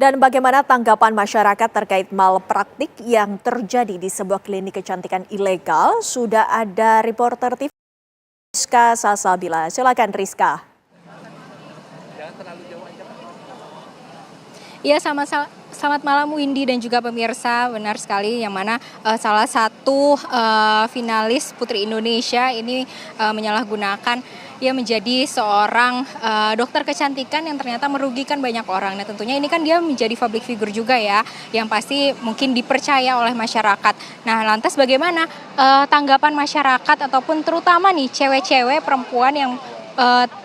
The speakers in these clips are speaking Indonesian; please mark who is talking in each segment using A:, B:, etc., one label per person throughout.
A: Dan bagaimana tanggapan masyarakat terkait malpraktik yang terjadi di sebuah klinik kecantikan ilegal? Sudah ada reporter TV Rizka Salsabila. Silakan Rizka.
B: Ya, selamat malam Windy dan juga pemirsa. Benar sekali yang mana salah satu finalis Putri Indonesia ini menyalahgunakan menjadi seorang dokter kecantikan yang ternyata merugikan banyak orang. Nah, tentunya ini kan dia menjadi public figure juga ya, yang pasti mungkin dipercaya oleh masyarakat. Nah, lantas bagaimana tanggapan masyarakat ataupun terutama nih cewek-cewek perempuan yang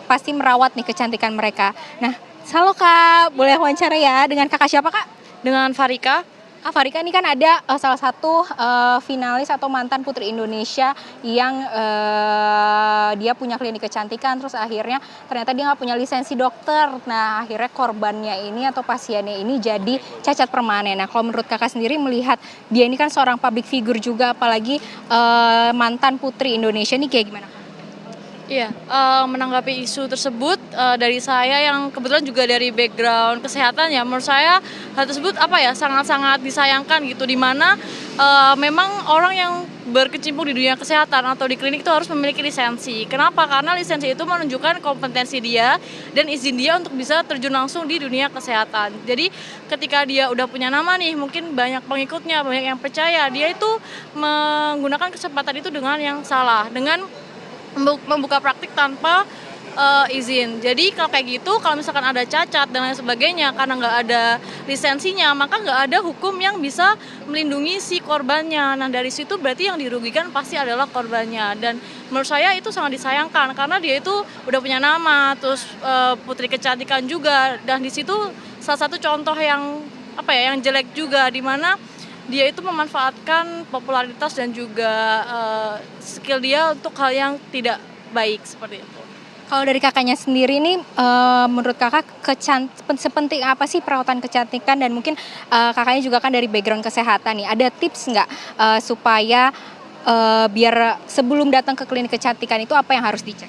B: pasti merawat nih kecantikan mereka. Nah, halo Kak, boleh wawancara ya dengan Kakak siapa Kak?
C: Dengan Farika.
B: Kak Farika ini kan ada salah satu finalis atau mantan Putri Indonesia yang dia punya klinik kecantikan, terus akhirnya ternyata dia nggak punya lisensi dokter. Nah, akhirnya korbannya ini atau pasiennya ini jadi cacat permanen. Nah, kalau menurut Kakak sendiri melihat dia ini kan seorang public figure juga, apalagi mantan Putri Indonesia, ini kayak gimana?
C: Iya, menanggapi isu tersebut dari saya yang kebetulan juga dari background kesehatan ya, menurut saya hal tersebut sangat-sangat disayangkan gitu, di mana memang orang yang berkecimpung di dunia kesehatan atau di klinik itu harus memiliki lisensi. Kenapa? Karena lisensi itu menunjukkan kompetensi dia dan izin dia untuk bisa terjun langsung di dunia kesehatan. Jadi ketika dia udah punya nama nih, mungkin banyak pengikutnya, banyak yang percaya, dia itu menggunakan kesempatan itu dengan yang salah, dengan membuka praktik tanpa izin. Jadi kalau kayak gitu, kalau misalkan ada cacat dan lain sebagainya karena nggak ada lisensinya, maka nggak ada hukum yang bisa melindungi si korbannya. Nah, dari situ berarti yang dirugikan pasti adalah korbannya. Dan menurut saya itu sangat disayangkan karena dia itu udah punya nama, terus putri kecantikan juga, dan di situ salah satu contoh yang yang jelek juga, di mana dia itu memanfaatkan popularitas dan juga skill dia untuk hal yang tidak baik seperti itu.
B: Kalau dari kakaknya sendiri nih, menurut kakak sepenting apa sih perawatan kecantikan, dan mungkin kakaknya juga kan dari background kesehatan nih, ada tips nggak supaya biar sebelum datang ke klinik kecantikan itu apa yang harus dicek?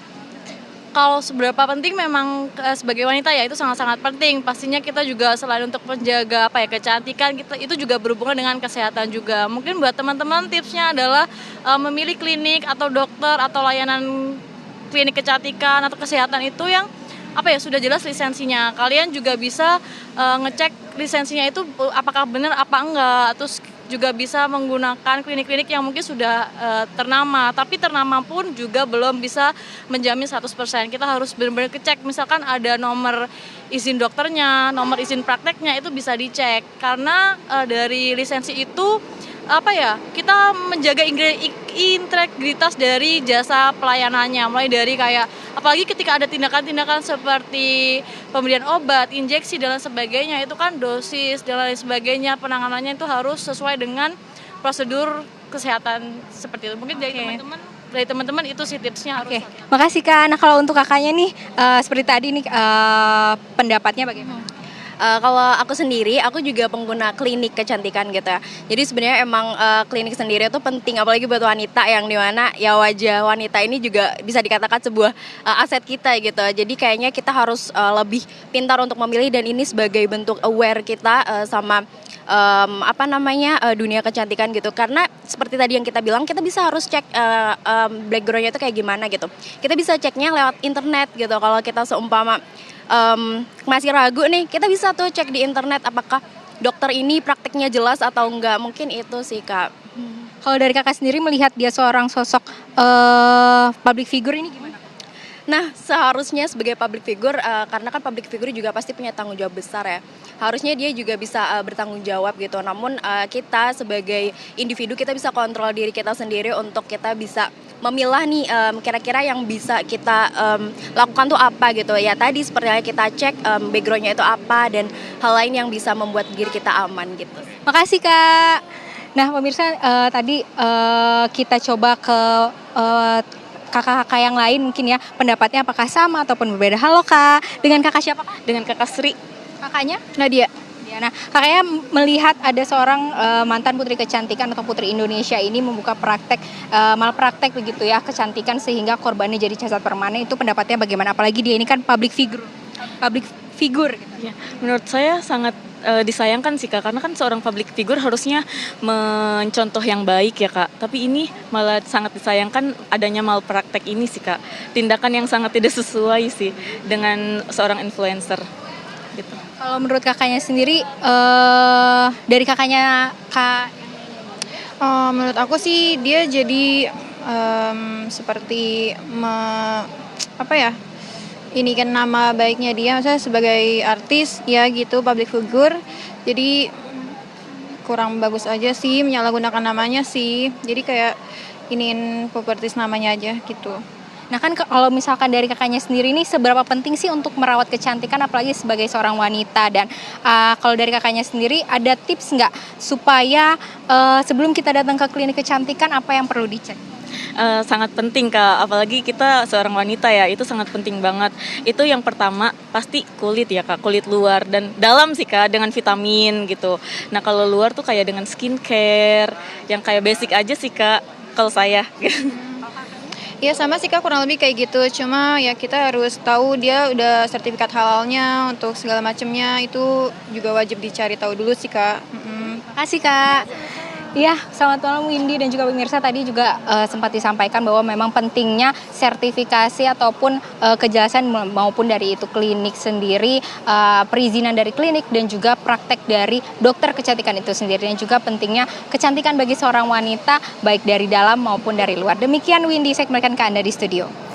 C: Kalau seberapa penting memang sebagai wanita ya itu sangat-sangat penting. Pastinya kita juga selain untuk menjaga kecantikan, kita itu juga berhubungan dengan kesehatan juga. Mungkin buat teman-teman tipsnya adalah memilih klinik atau dokter atau layanan klinik kecantikan atau kesehatan itu yang sudah jelas lisensinya. Kalian juga bisa ngecek lisensinya itu apakah benar apa enggak. Terus juga bisa menggunakan klinik-klinik yang mungkin sudah ternama, tapi ternama pun juga belum bisa menjamin 100%. Kita harus benar-benar cek, misalkan ada nomor izin dokternya, nomor izin prakteknya, itu bisa dicek. Karena dari lisensi itu kita menjaga integritas dari jasa pelayanannya, mulai dari apalagi ketika ada tindakan-tindakan seperti pemberian obat, injeksi dan lain sebagainya, itu kan dosis dan lain sebagainya, penanganannya itu harus sesuai dengan prosedur kesehatan seperti itu. Mungkin dari teman-teman itu sih tipsnya harus.
B: Makasih Kak. Nah, kalau untuk kakaknya nih seperti tadi nih pendapatnya bagaimana?
D: Kalau aku sendiri, aku juga pengguna klinik kecantikan gitu ya. Jadi sebenarnya emang klinik sendiri itu penting, apalagi buat wanita yang dimana ya wajah wanita ini juga bisa dikatakan sebuah aset kita gitu. Jadi kayaknya kita harus lebih pintar untuk memilih, dan ini sebagai bentuk aware kita sama dunia kecantikan gitu. Karena seperti tadi yang kita bilang, kita bisa harus cek backgroundnya itu kayak gimana gitu. Kita bisa ceknya lewat internet gitu. Kalau kita seumpama masih ragu nih, kita bisa tuh cek di internet apakah dokter ini praktiknya jelas atau enggak. Mungkin itu sih Kak.
B: Kalau dari kakak sendiri melihat dia seorang sosok public figure ini gimana?
D: Nah, seharusnya sebagai public figure, karena kan public figure juga pasti punya tanggung jawab besar ya. Harusnya dia juga bisa bertanggung jawab gitu. Namun kita sebagai individu, kita bisa kontrol diri kita sendiri untuk kita bisa memilah nih kira-kira yang bisa kita lakukan tuh apa gitu. Ya tadi seperti yang kita cek backgroundnya itu apa, dan hal lain yang bisa membuat diri kita aman gitu.
B: Makasih Kak. Nah pemirsa, tadi kita coba ke kakak-kakak yang lain mungkin ya, pendapatnya apakah sama ataupun berbeda. Halo Kak, dengan kakak siapa Kak?
C: Dengan Kakak Sri.
B: Kakaknya?
C: Nadia.
B: Nah, kakaknya melihat ada seorang mantan putri kecantikan atau putri Indonesia ini membuka praktek malpraktek begitu ya kecantikan sehingga korbannya jadi cacat permanen, itu pendapatnya bagaimana? Apalagi dia ini kan public figure gitu.
C: Ya, menurut saya sangat
E: disayangkan sih Kak, karena kan seorang public figure harusnya mencontoh yang baik ya Kak. Tapi ini malah sangat disayangkan adanya malpraktek ini sih Kak. Tindakan yang sangat tidak sesuai sih dengan seorang influencer gitu.
B: Kalau menurut kakaknya sendiri, dari kakaknya Kak.
F: Menurut aku sih dia jadi seperti apa ya? Ini kan nama baiknya dia, misalnya sebagai artis ya gitu, public figure. Jadi kurang bagus aja sih menyalahgunakan namanya sih. Jadi kayak iniin propertis namanya aja gitu.
B: Nah kan kalau misalkan dari kakaknya sendiri nih, seberapa penting sih untuk merawat kecantikan apalagi sebagai seorang wanita, dan kalau dari kakaknya sendiri ada tips nggak supaya sebelum kita datang ke klinik kecantikan apa yang perlu dicek?
E: Sangat penting Kak, apalagi kita seorang wanita ya, itu sangat penting banget. Itu yang pertama pasti kulit ya Kak, kulit luar dan dalam sih Kak, dengan vitamin gitu. Nah kalau luar tuh kayak dengan skincare yang kayak basic aja sih Kak kalau saya.
F: Ya sama sih Kak, kurang lebih kayak gitu. Cuma ya kita harus tahu dia udah sertifikat halalnya untuk segala macamnya, itu juga wajib dicari tahu dulu sih Kak.
B: Makasih Kak. Ya, selamat malam Windy dan juga pemirsa. Tadi juga sempat disampaikan bahwa memang pentingnya sertifikasi ataupun kejelasan maupun dari itu klinik sendiri, perizinan dari klinik dan juga praktek dari dokter kecantikan itu sendiri, dan juga pentingnya kecantikan bagi seorang wanita baik dari dalam maupun dari luar. Demikian Windy, saya kembalikan ke Anda di studio.